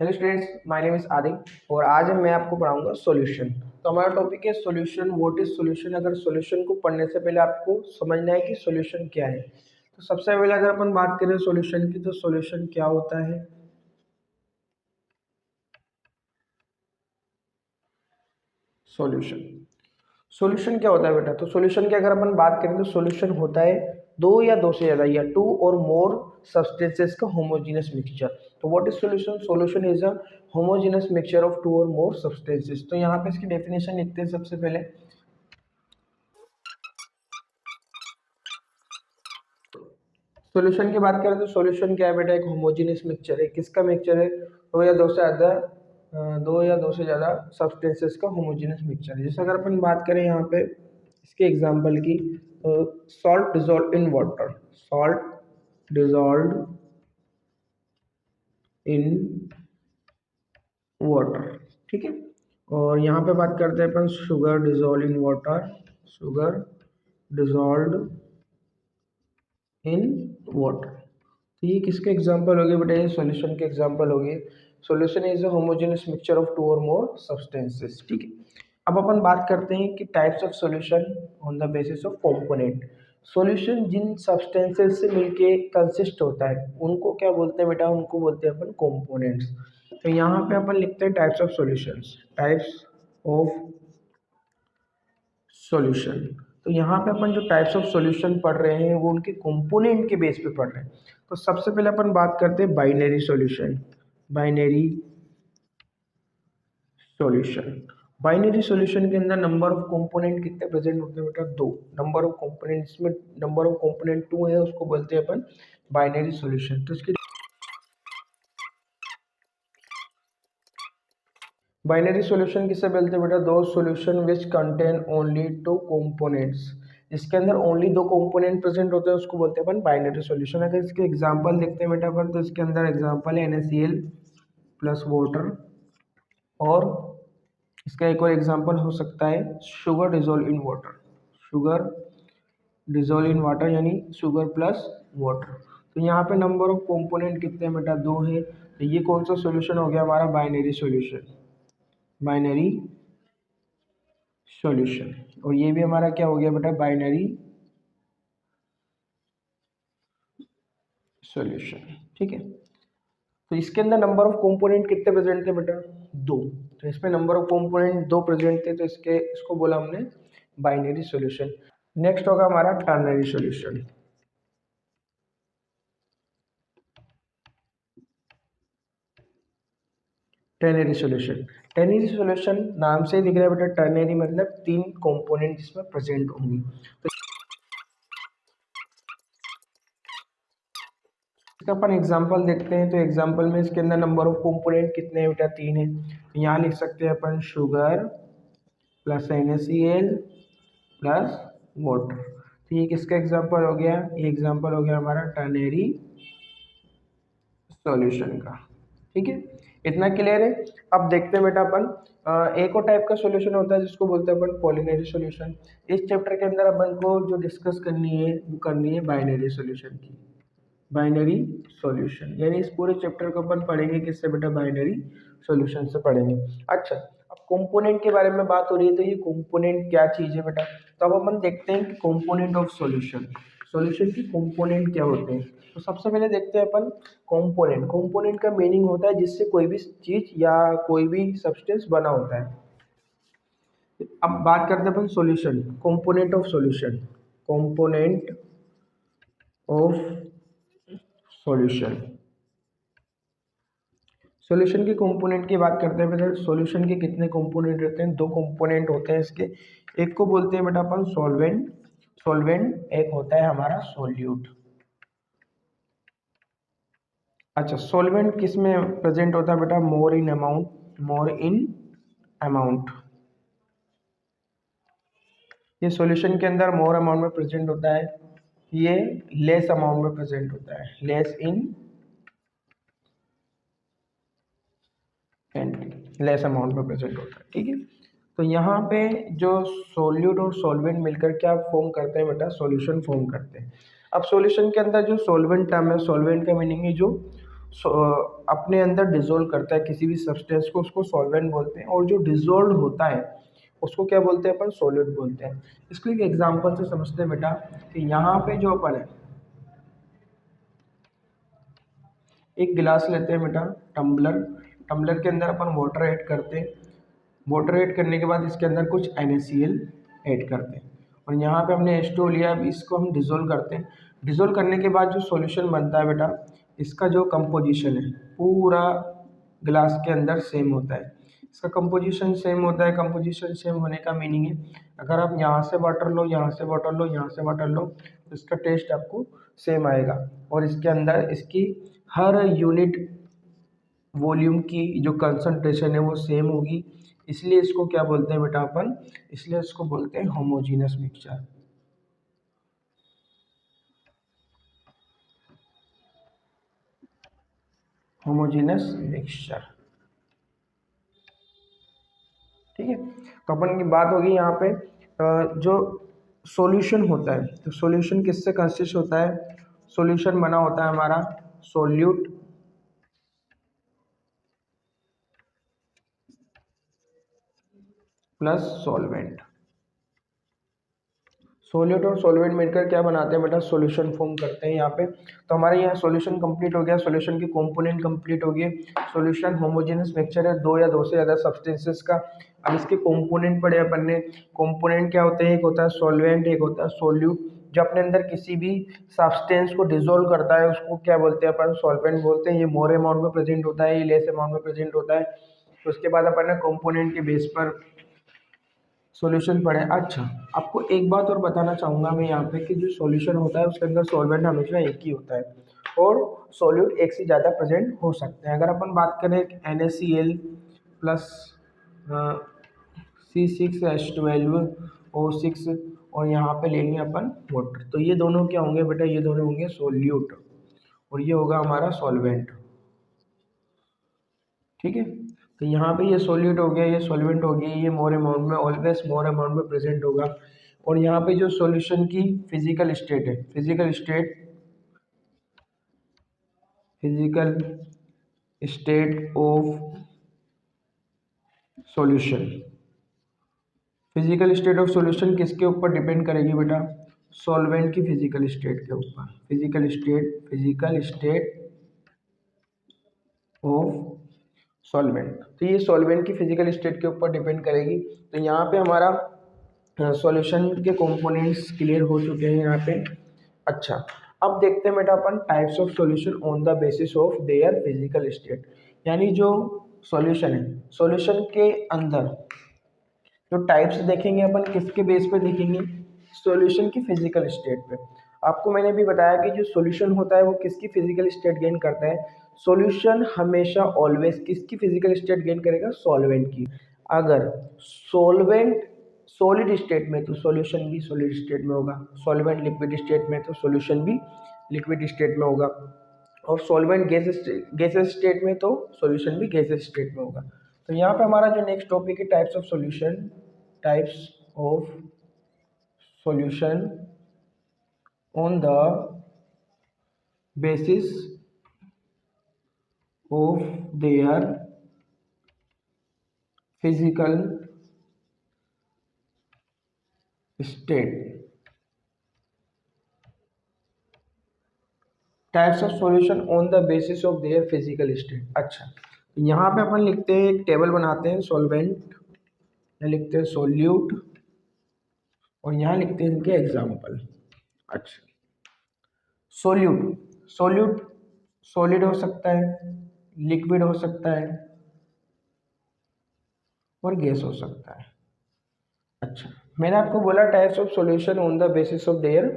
Hello students, my name is आदि और आज मैं आपको पढ़ाऊंगा सॉल्यूशन। तो हमारा टॉपिक है सॉल्यूशन। What is solution. अगर सॉल्यूशन को पढ़ने से पहले आपको समझना है कि सॉल्यूशन क्या है। तो सबसे पहले अगर अपन बात करें सॉल्यूशन की, तो सॉल्यूशन क्या होता है। सॉल्यूशन सॉल्यूशन क्या होता है बेटा। तो सॉल्यूशन की अगर अपन बात करें तो सॉल्यूशन होता है दो या दो से ज्यादा या टू और मोर सब्सटेंसेस का होमोजेनियस मिक्सचर। तो what is solution. Solution is a homogeneous mixture of two or more substances. तो यहाँ पे इसकी डेफिनेशन लिखते हैं सबसे पहले। सॉल्यूशन की बात करें तो सॉल्यूशन क्या है बेटा, एक होमोजेनियस मिक्सचर है। किसका मिक्सचर है। दो या दो से ज़्यादा सब्सटेंसेस का होमोजेनियस मिक्सचर है। जैसे अगर अपन बात करें यहाँ पे इसके एग्जांपल की, salt dissolve in water. Salt dissolve in water, ठीक है। और यहाँ पे बात करते हैं अपन sugar dissolve in water. Sugar dissolve in water. तो ये किसके एग्जाम्पल हो गए बेटा, ये सॉल्यूशन के एग्जाम्पल हो गए। Solution is a homogeneous mixture of two or more substances, ठीक है। अब अपन बात करते हैं कि types of solution on the basis of component. Solution जिन सब्सटेंसेस से मिलके कंसिस्ट होता है उनको क्या बोलते हैं बेटा, उनको बोलते हैं अपन कंपोनेंट्स। तो यहाँ पे अपन लिखते हैं types of solutions. Types of solution. तो यहाँ पे अपन जो टाइप्स ऑफ सॉल्यूशन पढ़ रहे हैं वो उनके कंपोनेंट के बेस पे पढ़ रहे हैं। तो सबसे पहले अपन बात करते हैं binary solution. Binary solution. Binary solution के अंदर नंबर ऑफ कंपोनेंट कितने प्रेजेंट होते हैं बेटा, दो। नंबर ऑफ कंपोनेंट्स में नंबर ऑफ कंपोनेंट टू है, उसको बोलते हैं अपन बाइनरी सॉल्यूशन। तो इसकी बाइनरी सॉल्यूशन किससे बोलते हैं बेटा, दो solution which contain only two components. जिसके अंदर ओनली दो कंपोनेंट प्रेजेंट होते हैं उसको बोलते हैं अपन बाइनरी सॉल्यूशन। अगर इसके एग्जांपल देखते हैं बेटा अपन, तो इसके अंदर एग्जांपल है NaCl प्लस वाटर, और इसका एक और एग्जांपल हो सकता है sugar dissolve in water. Sugar dissolve in water यानी शुगर प्लस वाटर। तो यहाँ पे नंबर ऑफ कंपोनेंट कितने हैं बेटा, दो है। तो ये कौन सा सॉल्यूशन हो गया हमारा, बाइनरी सॉल्यूशन। Binary solution. और ये भी हमारा क्या हो गया बेटा, बाइनरी सॉल्यूशन, ठीक है। तो इसके अंदर नंबर ऑफ कंपोनेंट कितने प्रेजेंट थे बेटा, दो। तो इसमें नंबर ऑफ कंपोनेंट दो प्रेजेंट थे, तो इसको बोला हमने बाइनरी सॉल्यूशन। नेक्स्ट होगा हमारा ternary solution. Ternary solution. Ternary solution नाम से ही दिख रहा है बेटा, टर्नरी मतलब तीन कंपोनेंट इसमें प्रेजेंट होंगी। तो इसका अपन एग्जांपल देखते हैं। तो एग्जांपल में इसके अंदर नंबर ऑफ कंपोनेंट कितने हैं बेटा, तीन है। तो यहाँ लिख सकते हैं अपन sugar plus NaCl plus water. तो ये किसका एग्जांपल हो गया, ये एग्जांपल हो गया हमारा टर्नरी सॉल्यूशन का, ठीक है। इतना क्लियर है। अब देखते हैं बेटा अपन एक और टाइप का सॉल्यूशन होता है जिसको बोलते हैं अपन पॉलिनरी सॉल्यूशन। इस चैप्टर के अंदर अपन को जो डिस्कस करनी है वो करनी है बाइनरी सॉल्यूशन की। बाइनरी सॉल्यूशन यानी इस पूरे चैप्टर को अपन पढ़ेंगे किससे बेटा, बाइनरी सॉल्यूशन से पढ़ेंगे। अच्छा, अब कंपोनेंट के बारे में बात हो रही है, तो ये कंपोनेंट क्या चीज़ है बेटा। तो अब अपन देखते हैं कि कंपोनेंट ऑफ सॉल्यूशन, सॉल्यूशन की कंपोनेंट क्या होते हैं। तो सबसे पहले देखते हैं अपन कंपोनेंट। कंपोनेंट का मीनिंग होता है जिससे कोई भी चीज़ या कोई भी सब्सटेंस बना होता है। अब बात करते हैं अपन solution, component of solution. Component of solution. Solution के कंपोनेंट की बात करते हैं बेटा। सॉल्यूशन के कितने कंपोनेंट रहते हैं, दो कंपोनेंट होते हैं इसके। एक को बोलते हैं बेटा अपन सॉल्वेंट। सॉल्वेंट एक होता है हमारा सोल्यूट। अच्छा, सॉल्वेंट किस में प्रेजेंट होता है बेटा, more in amount. More in amount. ये सॉल्यूशन के अंदर मोर अमाउंट में प्रेजेंट होता है, ये लेस अमाउंट में प्रेजेंट होता है, लेस इन लेस अमाउंट में प्रेजेंट होता है, ठीक है। तो यहाँ पे जो सोल्यूट और सॉल्वेंट मिलकर क्या फॉर्म करते हैं बेटा, सॉल्यूशन फॉर्म करते हैं। अब सॉल्यूशन के अंदर जो सॉल्वेंट टर्म है, सॉल्वेंट का मीनिंग है जो अपने अंदर डिजोल्व करता है किसी भी सब्सटेंस को, उसको सॉल्वेंट बोलते हैं। और जो डिजोल्व होता है उसको क्या बोलते हैं अपन, सॉलिड बोलते हैं। इसको एक एग्जांपल से समझते हैं बेटा कि यहाँ पे जो अपन है, एक गिलास लेते हैं बेटा, टम्बलर, टम्बलर के अंदर अपन वाटर ऐड करते हैं, वाटर ऐड करने के बाद इसके अंदर कुछ NaCl ऐड करते हैं, और यहाँ पे हमने H2O लिया। अब इसको हम डिज़ोल्व करते हैं। डिज़ोल्व करने के बाद जो सॉल्यूशन बनता है बेटा, इसका जो कंपोजिशन है पूरा गिलास के अंदर सेम होता है। इसका कंपोजिशन सेम होता है। कंपोजिशन सेम होने का मीनिंग है, अगर आप यहाँ से वाटर लो, यहाँ से वाटर लो, यहाँ से वाटर लो, तो इसका टेस्ट आपको सेम आएगा। और इसके अंदर इसकी हर यूनिट वॉल्यूम की जो कंसंट्रेशन है वो सेम होगी। इसलिए इसको क्या बोलते हैं बेटा अपन, इसलिए इसको बोलते हैं होमोजीनस मिक्सचर। होमोजीनस मिक्सचर, ठीक है। तो अपन की बात होगी यहाँ पे जो सॉल्यूशन होता है, तो सॉल्यूशन किससे कंसिस्ट होता है, सॉल्यूशन बना होता है हमारा सोल्यूट प्लस सॉल्वेंट। सोल्यूट और सॉल्वेंट मिलकर क्या बनाते हैं बेटा, सॉल्यूशन फॉर्म करते हैं यहाँ पे। तो हमारे यहाँ सॉल्यूशन कंप्लीट हो गया, सॉल्यूशन के कंपोनेंट कंप्लीट हो गए। सॉल्यूशन होमोजेनस मिक्सचर है दो या दो से ज़्यादा सब्सटेंसेस का। अब इसके कंपोनेंट पढ़े अपन ने। कंपोनेंट क्या होते हैं, एक होता है सॉल्वेंट, एक होता है सोल्यूट। जो अपने अंदर किसी भी सब्सटेंस को डिजोल्व करता है उसको क्या बोलते हैं अपन, सॉल्वेंट बोलते हैं। ये मोर अमाउंट में प्रेजेंट होता है, ये लेस अमाउंट में प्रेजेंट होता है। तो उसके बाद अपन ने कंपोनेंट के बेस पर सॉल्यूशन पढ़े। अच्छा, आपको एक बात और बताना चाहूँगा मैं यहाँ पे कि जो सॉल्यूशन होता है उसके अंदर सॉल्वेंट हमेशा एक ही होता है और सॉल्यूट एक से ज़्यादा प्रेजेंट हो सकते हैं। अगर अपन बात करें NaCl प्लस C6H12O6 और यहाँ पे लेंगे अपन वाटर, तो ये दोनों क्या होंगे बेटा, ये दोनों होंगे सोल्यूट और ये होगा हमारा सॉल्वेंट, ठीक है। तो यहाँ पे ये सॉल्यूट हो गया, ये सॉल्वेंट हो गया, ये मोर अमाउंट में, ऑलवेज मोर अमाउंट में प्रेजेंट होगा। और यहाँ पे जो सॉल्यूशन की फिजिकल स्टेट है, physical state of solution, physical state of solution किसके ऊपर डिपेंड करेगी बेटा, सॉल्वेंट की फिजिकल स्टेट के ऊपर। फिजिकल स्टेट ऑफ सॉल्वेंट, तो ये सॉल्वेंट की फिजिकल स्टेट के ऊपर डिपेंड करेगी। तो यहाँ पे हमारा सॉल्यूशन के कंपोनेंट्स क्लियर हो चुके हैं यहाँ पे। अच्छा, अब देखते हैं बेटा अपन types of solution on the basis of their physical state. यानी जो सॉल्यूशन है, सॉल्यूशन के अंदर जो टाइप्स देखेंगे अपन किसके बेस पे देखेंगे, सॉल्यूशन की फिजिकल स्टेट पे। आपको मैंने भी बताया कि जो सॉल्यूशन होता है वो किसकी फिजिकल स्टेट गेन करता है, सॉल्यूशन हमेशा ऑलवेज किसकी फिजिकल स्टेट गेन करेगा, सॉल्वेंट की। अगर सॉल्वेंट सॉलिड स्टेट में तो सॉल्यूशन भी सॉलिड स्टेट में होगा, सॉल्वेंट लिक्विड स्टेट में तो सॉल्यूशन भी लिक्विड स्टेट में होगा, और सॉल्वेंट गैसेस स्टेट में तो सॉल्यूशन भी गैसेस स्टेट में होगा। तो यहाँ पे हमारा जो नेक्स्ट टॉपिक है types of solution, types of solution on the basis of their physical state. Types of solution on the basis of their physical state. अच्छा, यहाँ पे अपन लिखते हैं, एक टेबल बनाते हैं, सॉल्वेंट, यहाँ लिखते हैं सोल्यूट और यहाँ लिखते हैं इनके एग्जाम्पल। अच्छा, सोल्यूट सॉलिड हो सकता है, लिक्विड हो सकता है और गैस हो सकता है। अच्छा, मैंने आपको बोला types of solution on the basis of their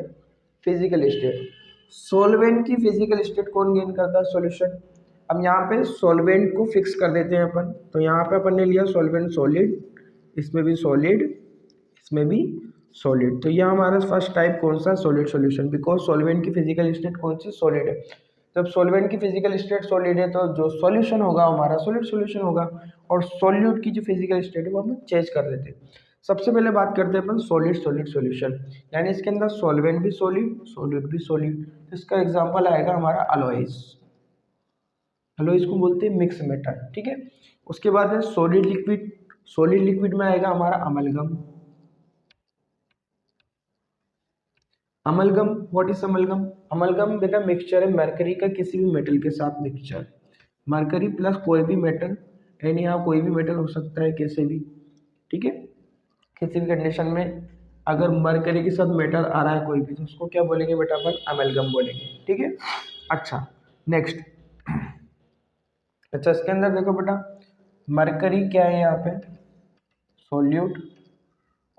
physical state. Solvent की फिजिकल स्टेट कौन गेन करता है, सॉल्यूशन। अब यहाँ पे सॉल्वेंट को फिक्स कर देते हैं अपन। तो यहाँ पे अपन ने लिया सॉल्वेंट सॉलिड, इसमें भी सॉलिड, इसमें भी सॉलिड। तो ये हमारा फर्स्ट टाइप कौन सा, सॉलिड सॉल्यूशन, बिकॉज सॉल्वेंट की फिजिकल स्टेट कौन सी, सॉलिड है। जब सॉल्वेंट की फिजिकल स्टेट सॉलिड है तो जो सॉल्यूशन होगा हमारा सॉलिड सॉल्यूशन होगा, और सॉल्यूट की जो फिजिकल स्टेट है वो हम चेंज कर देते हैं। सबसे पहले बात करते हैं अपन सॉलिड सॉल्यूशन, यानी इसके अंदर सॉल्वेंट भी सॉलिड, सॉल्यूट भी सॉलिड। तो इसका एग्जांपल आएगा हमारा अलॉयज। हेलो इसको बोलते हैं मिक्स मेटल, ठीक है। उसके बाद है सॉलिड लिक्विड। सॉलिड लिक्विड में आएगा हमारा amalgam. Amalgam, what is amalgam? Amalgam बेटा मिक्सचर है मरकरी का किसी भी मेटल के साथ मिक्सचर। मरकरी प्लस कोई भी मेटल, यानी यहाँ कोई भी मेटल हो सकता है कैसे भी, ठीक है। किसी भी कंडीशन में अगर मरकरी के साथ मेटल आ रहा है कोई भी, तो उसको क्या बोलेंगे बेटा अपन? अमेलगम बोलेंगे, ठीक है। अच्छा, नेक्स्ट। अच्छा इसके अंदर देखो बेटा, मरकरी क्या है यहाँ पे? सोल्यूट।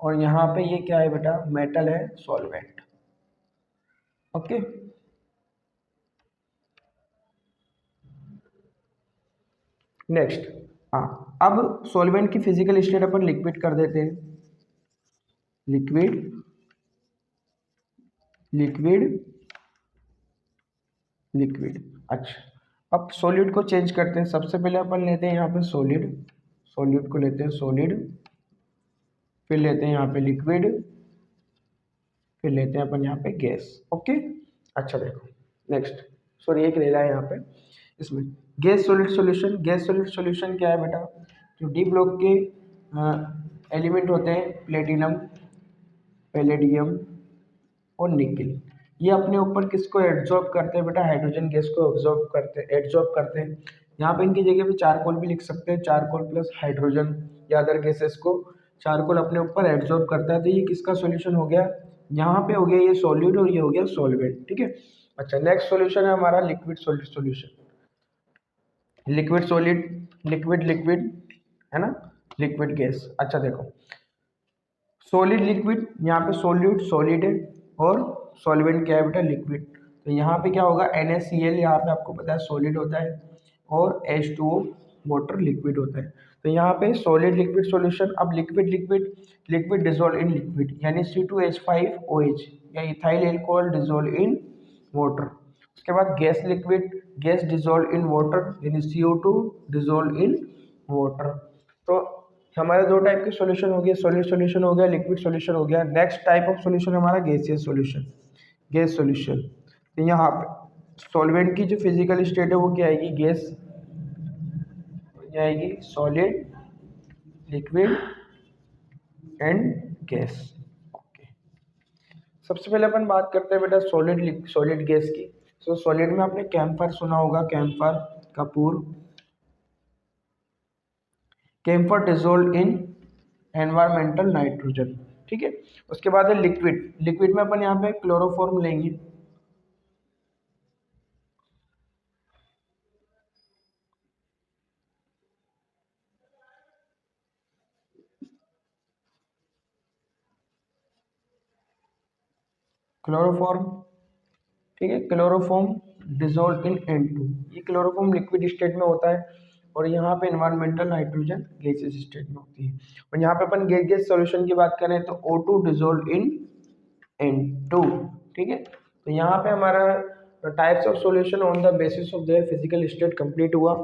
और यहाँ पे ये क्या है बेटा? मेटल है, सॉल्वेंट। ओके। नेक्स्ट, हाँ, अब सॉल्वेंट की फिजिकल स्टेट अपन लिक्विड कर देते हैं। Liquid, liquid, liquid. अच्छा, अब सॉलिड को चेंज करते हैं। सबसे पहले अपन लेते हैं यहाँ पे सॉलिड, सॉलिड को लेते हैं सॉलिड, फिर लेते हैं यहाँ पे लिक्विड, फिर लेते हैं अपन यहाँ पे गैस। ओके। अच्छा देखो, नेक्स्ट, सॉरी एक ले रहा है यहाँ पे इसमें gas solid solution. Gas solid solution क्या है बेटा? जो डी ब्लॉक के एलिमेंट होते हैं, प्लेटिनम, पैलेडियम और निकिल, ये अपने ऊपर किसको एड्जॉर्ब करते हैं बेटा? हाइड्रोजन गैस को ऑब्जॉर्ब करते हैं, एड्जॉर्ब करते हैं। यहाँ पे इनकी जगह पे चारकोल भी लिख सकते हैं, चारकोल प्लस हाइड्रोजन या अदर गैसेस को चारकोल अपने ऊपर एड्जॉर्ब करता है। तो ये किसका सॉल्यूशन हो गया? यहाँ पे हो गया ये सॉल्यूट और ये हो गया सॉल्वेंट, ठीक है। अच्छा, नेक्स्ट सॉल्यूशन है हमारा liquid solid solution. Liquid solid, liquid liquid, है ना, लिक्विड गैस। अच्छा देखो, सॉलिड लिक्विड, यहाँ पे सोल्यूट सॉलिड है और सॉल्वेंट क्या है बेटा? लिक्विड। तो यहाँ पे क्या होगा? NaCl, यहाँ पे आपको पता है सॉलिड होता है और H2O वाटर लिक्विड होता है। तो यहाँ पे सॉलिड लिक्विड सॉल्यूशन। अब liquid liquid, liquid dissolve in liquid, यानी C2H5OH या ethyl alcohol dissolve in water. उसके बाद gas liquid, gas dissolve in water, यानी CO2 डिजोल्व इन वाटर। तो हमारे दो टाइप के सॉल्यूशन हो गए, सॉलिड सॉल्यूशन हो गया, लिक्विड सॉल्यूशन हो गया। नेक्स्ट टाइप ऑफ सॉल्यूशन हमारा गैसियस सॉल्यूशन, गैस सॉल्यूशन। तो यहाँ पे सॉल्वेंट की जो फिजिकल स्टेट है वो क्या आएगी? गैस आएगी, solid, liquid and gas. Okay, सबसे पहले अपन बात करते हैं बेटा सॉलिड सॉलिड गैस की। सो सॉलिड में आपने कैम्फर सुना होगा, कैम्फर, कपूर। Camphor dissolve in environmental nitrogen, ठीक है। उसके बाद है लिक्विड। लिक्विड में अपन यहाँ पे क्लोरोफॉर्म लेंगे। क्लोरोफॉर्म, ठीक है, क्लोरोफॉर्म डिजोल्व इन N2। ये क्लोरोफॉर्म लिक्विड स्टेट में होता है और यहाँ पे एनवायरमेंटल नाइट्रोजन गैसेस स्टेट में होती है। और यहाँ पे अपन गैस गैस सॉल्यूशन की बात करें तो O2 डिजोल्व इन N2, ठीक है। तो यहाँ पे हमारा types of solution on the basis of their physical state complete हुआ।